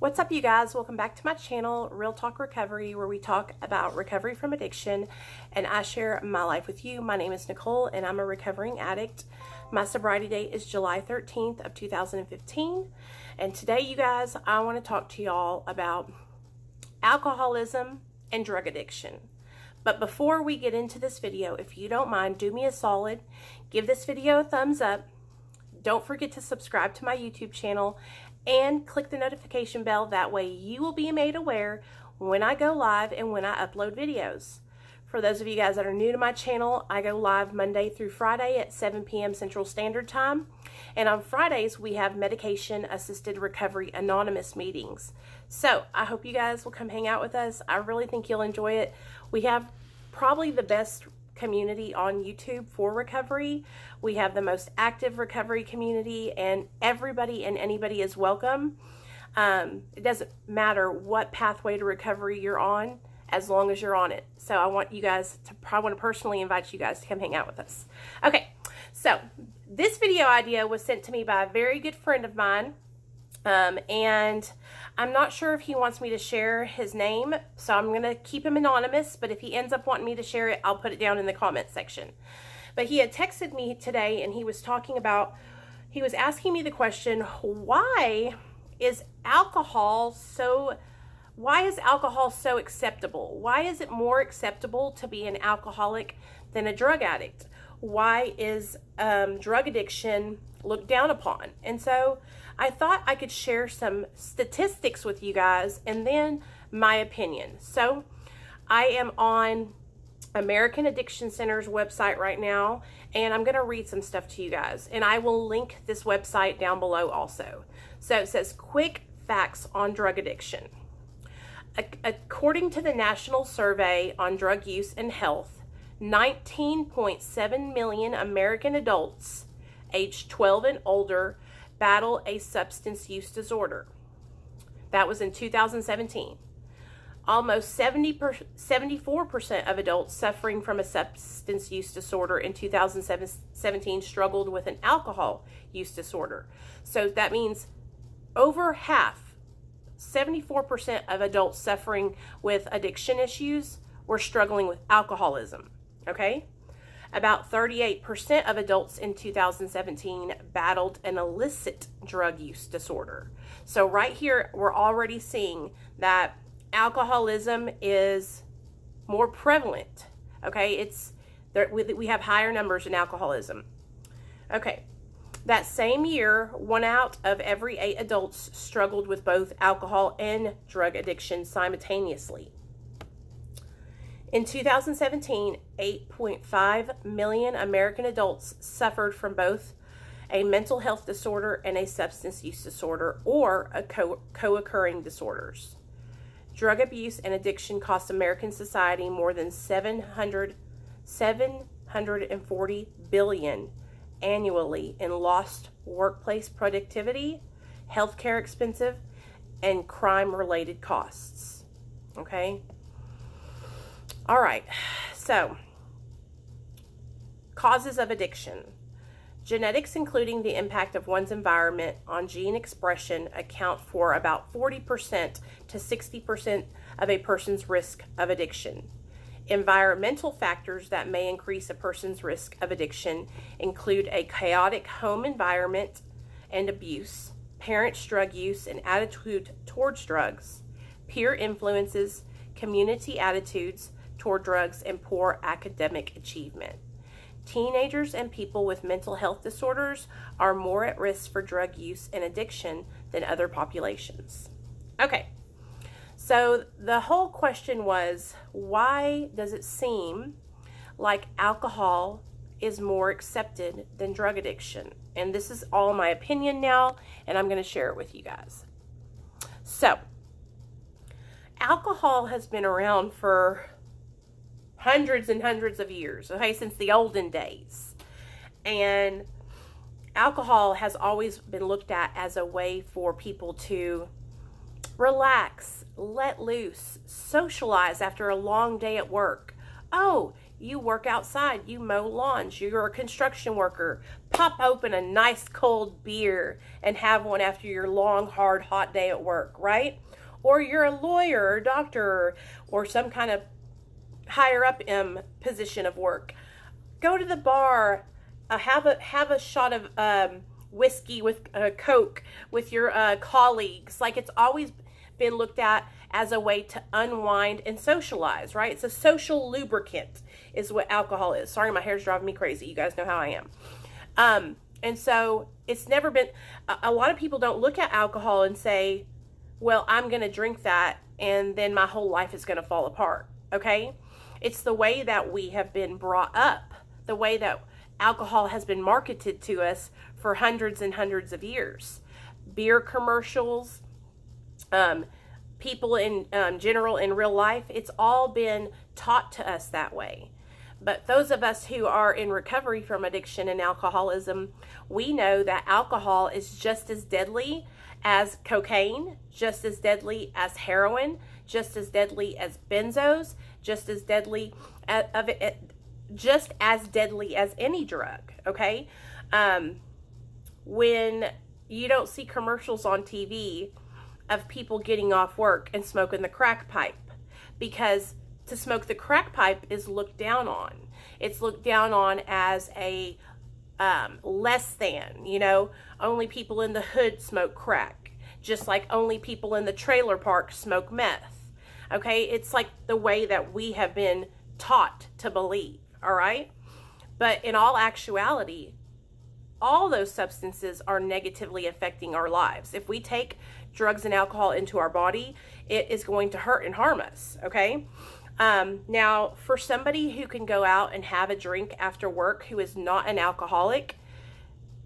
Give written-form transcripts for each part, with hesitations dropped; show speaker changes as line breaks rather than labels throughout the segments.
What's up, you guys? Welcome back to my channel, Real Talk Recovery, where we talk about recovery from addiction and I share my life with you. My name is Nicole and I'm a recovering addict. My sobriety date is July 13th of 2015. And today, you guys, I want to talk to y'all about alcoholism and drug addiction. But before we get into this video, if you don't mind, do me a solid, give this video a thumbs up. Don't forget to subscribe to my YouTube channel and click the notification bell. That way you will be made aware when I go live and when I upload videos. For those of you guys that are new to my channel, I go live Monday through Friday at 7 p.m. Central Standard Time. And on Fridays, we have Medication Assisted Recovery Anonymous meetings. So I hope you guys will come hang out with us. I really think you'll enjoy it. We have probably the best community on YouTube for recovery. We have the most active recovery community, and everybody and anybody is welcome. It doesn't matter what pathway to recovery you're on, as long as you're on it. So I want you guys to, I want to personally invite you guys to come hang out with us. Okay, so this video idea was sent to me by a very good friend of mine. And I'm not sure if he wants me to share his name, so I'm going to keep him anonymous, but if he ends up wanting me to share it, I'll put it down in the comment section. But he had texted me today and he was talking about, he was asking me the question, why is alcohol so acceptable? Why is it more acceptable to be an alcoholic than a drug addict? Why is drug addiction looked down upon? And so I thought I could share some statistics with you guys and then my opinion. So I am on American Addiction Center's website right now, and I'm going to read some stuff to you guys. And I will link this website down below also. So it says, quick facts on drug addiction. According to the National Survey on Drug Use and Health, 19.7 million American adults aged 12 and older battle a substance use disorder. That was in 2017. Almost 74% of adults suffering from a substance use disorder in 2017 struggled with an alcohol use disorder. So that means over half, 74% of adults suffering with addiction issues were struggling with alcoholism. Okay? About 38% of adults in 2017 battled an illicit drug use disorder. So right here, we're already seeing that alcoholism is more prevalent. Okay, we have higher numbers in alcoholism. Okay, that same year, 1 out of every 8 adults struggled with both alcohol and drug addiction simultaneously. In 2017, 8.5 million American adults suffered from both a mental health disorder and a substance use disorder, or a co-occurring disorders. Drug abuse and addiction cost American society more than $740 billion annually in lost workplace productivity, healthcare expensive, and crime-related costs. Okay? All right, so causes of addiction. Genetics, including the impact of one's environment on gene expression, account for about 40% to 60% of a person's risk of addiction. Environmental factors that may increase a person's risk of addiction include a chaotic home environment and abuse, parents' drug use and attitude towards drugs, peer influences, community attitudes toward drugs, and poor academic achievement. Teenagers and people with mental health disorders are more at risk for drug use and addiction than other populations. Okay, so the whole question was, why does it seem like alcohol is more accepted than drug addiction? And this is all my opinion now, and I'm going to share it with you guys. So, alcohol has been around for hundreds and hundreds of years, okay, since the olden days. And alcohol has always been looked at as a way for people to relax, let loose, socialize after a long day at work. Oh, you work outside, you mow lawns, you're a construction worker, pop open a nice cold beer and have one after your long, hard, hot day at work, right? Or you're a lawyer or doctor or some kind of higher up position of work. Go to the bar, have a shot of whiskey with Coke with your colleagues. Like, it's always been looked at as a way to unwind and socialize, right? It's a social lubricant is what alcohol is. Sorry, my hair's driving me crazy. You guys know how I am. And so it's never been, a lot of people don't look at alcohol and say, well, I'm going to drink that and then my whole life is going to fall apart, okay? It's the way that we have been brought up, the way that alcohol has been marketed to us for hundreds and hundreds of years. Beer commercials, people in general in real life, it's all been taught to us that way. But those of us who are in recovery from addiction and alcoholism, we know that alcohol is just as deadly as cocaine, just as deadly as heroin, just as deadly as benzos, just as deadly as any drug, okay? When you don't see commercials on TV of people getting off work and smoking the crack pipe, because to smoke the crack pipe is looked down on. It's looked down on as a less than, only people in the hood smoke crack, just like only people in the trailer park smoke meth. Okay, it's like the way that we have been taught to believe, all right? But in all actuality, all those substances are negatively affecting our lives. If we take drugs and alcohol into our body, it is going to hurt and harm us, okay? Now, for somebody who can go out and have a drink after work, who is not an alcoholic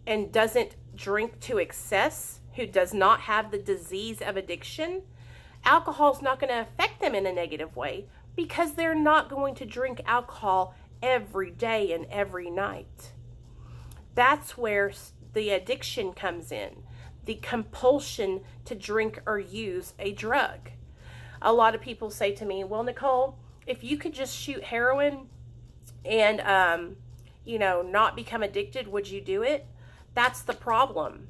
and doesn't drink to excess, who does not have the disease of addiction, alcohol is not going to affect them in a negative way because they're not going to drink alcohol every day and every night. That's where the addiction comes in, the compulsion to drink or use a drug. A lot of people say to me, well, Nicole, if you could just shoot heroin and, not become addicted, would you do it? That's the problem.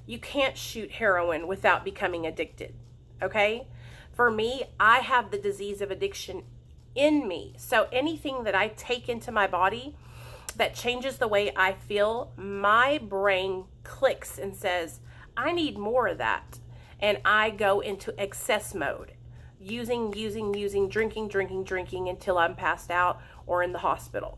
You can't shoot heroin without becoming addicted, okay? For me, I have the disease of addiction in me. So anything that I take into my body that changes the way I feel, my brain clicks and says, I need more of that. And I go into excess mode. Using, drinking until I'm passed out or in the hospital.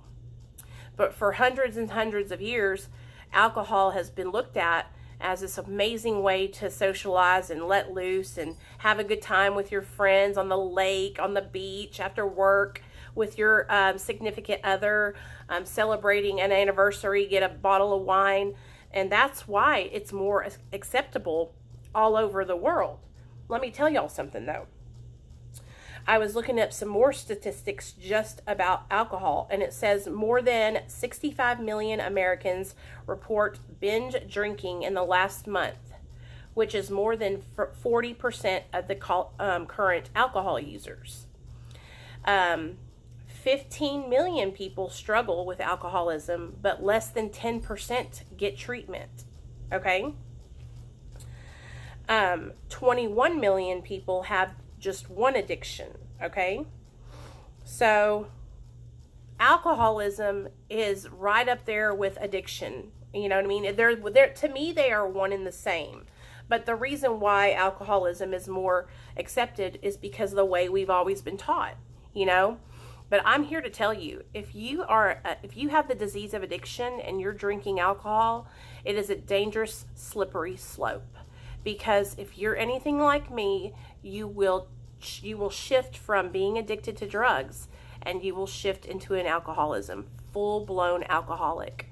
But for hundreds and hundreds of years, alcohol has been looked at as this amazing way to socialize and let loose and have a good time with your friends on the lake, on the beach, after work, with your significant other, celebrating an anniversary, get a bottle of wine. And that's why it's more acceptable all over the world. Let me tell y'all something though. I was looking up some more statistics just about alcohol, and it says more than 65 million Americans report binge drinking in the last month, which is more than 40% of the current alcohol users. 15 million people struggle with alcoholism, but less than 10% get treatment, okay? 21 million people have just one addiction, okay? So alcoholism is right up there with addiction. You know what I mean? They're to me, they are one and the same. But the reason why alcoholism is more accepted is because of the way we've always been taught, But I'm here to tell you, if you have the disease of addiction and you're drinking alcohol, it is a dangerous, slippery slope. Because if you're anything like me, you will shift from being addicted to drugs and you will shift into an alcoholism, full-blown alcoholic.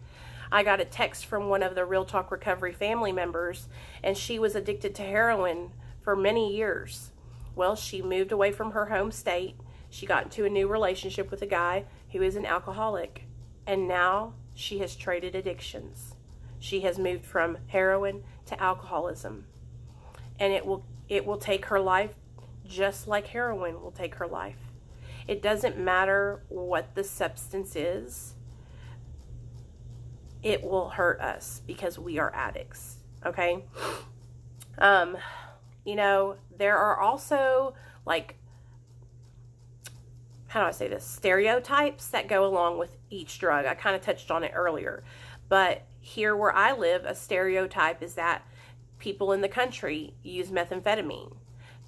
I got a text from one of the Real Talk Recovery family members, and she was addicted to heroin for many years. Well, she moved away from her home state. She got into a new relationship with a guy who is an alcoholic, and now she has traded addictions. She has moved from heroin to alcoholism. And it will take her life just like heroin will take her life. It doesn't matter what the substance is. it will hurt us because we are addicts, okay? You know, there are also, like, how do I say this? Stereotypes that go along with each drug. I kind of touched on it earlier. But here where I live, a stereotype is that people in the country use methamphetamine.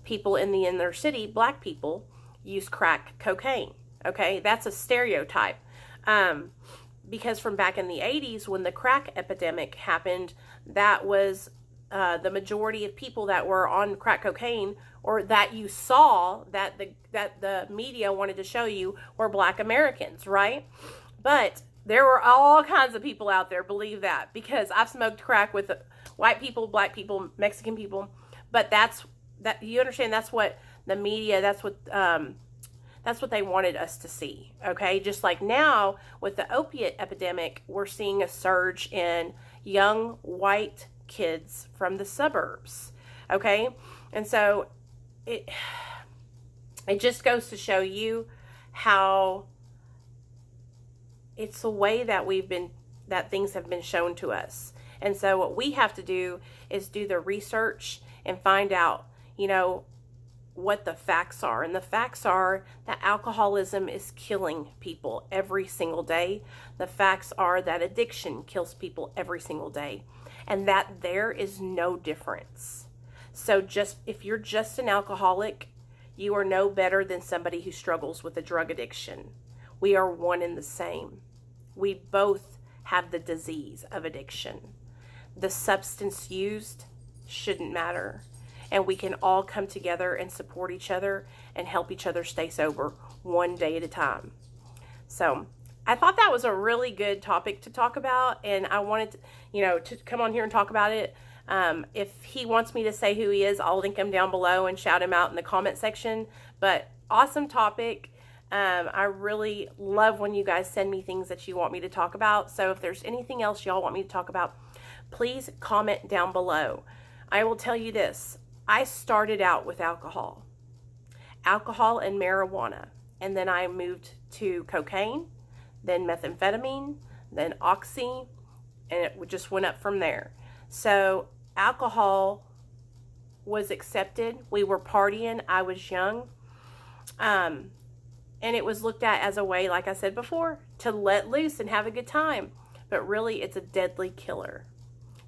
People in the inner city, black people, use crack cocaine. Okay, that's a stereotype. Because from back in the 80s, when the crack epidemic happened, that was the majority of people that were on crack cocaine, or that you saw, that the media wanted to show you, were black Americans, right? But there were all kinds of people out there, believe that, because I've smoked crack with white people, black people, Mexican people. But you understand, that's what the media, that's what they wanted us to see, okay? Just like now with the opiate epidemic, we're seeing a surge in young white kids from the suburbs, okay? And so it just goes to show you how it's the way that things have been shown to us. And so what we have to do is do the research and find out, you know, what the facts are. And the facts are that alcoholism is killing people every single day. The facts are that addiction kills people every single day, and that there is no difference. So if you're just an alcoholic, you are no better than somebody who struggles with a drug addiction. We are one and the same. We both have the disease of addiction. The substance used shouldn't matter. And we can all come together and support each other and help each other stay sober one day at a time. So I thought that was a really good topic to talk about, and I wanted to come on here and talk about it. If he wants me to say who he is, I'll link him down below and shout him out in the comment section. But awesome topic. I really love when you guys send me things that you want me to talk about. So if there's anything else y'all want me to talk about, please comment down below. I will tell you this. I started out with alcohol and marijuana, and then I moved to cocaine, then methamphetamine, then oxy, and it just went up from there. So alcohol was accepted. We were partying. I was young. And it was looked at as a way, like I said before, to let loose and have a good time. But really, it's a deadly killer.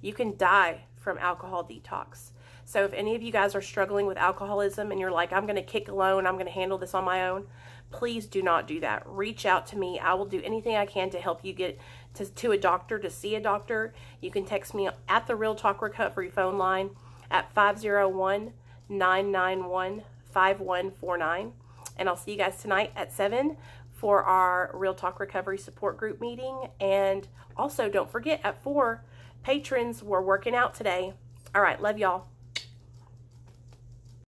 You can die from alcohol detox. So if any of you guys are struggling with alcoholism and you're like, I'm going to kick alone, I'm going to handle this on my own, please do not do that. Reach out to me. I will do anything I can to help you get to a doctor, to see a doctor. You can text me at the Real Talk Recovery phone line at 501-991-5149. And I'll see you guys tonight at 7 for our Real Talk Recovery support group meeting. And also, don't forget, at 4, patrons were working out today. All right, love y'all.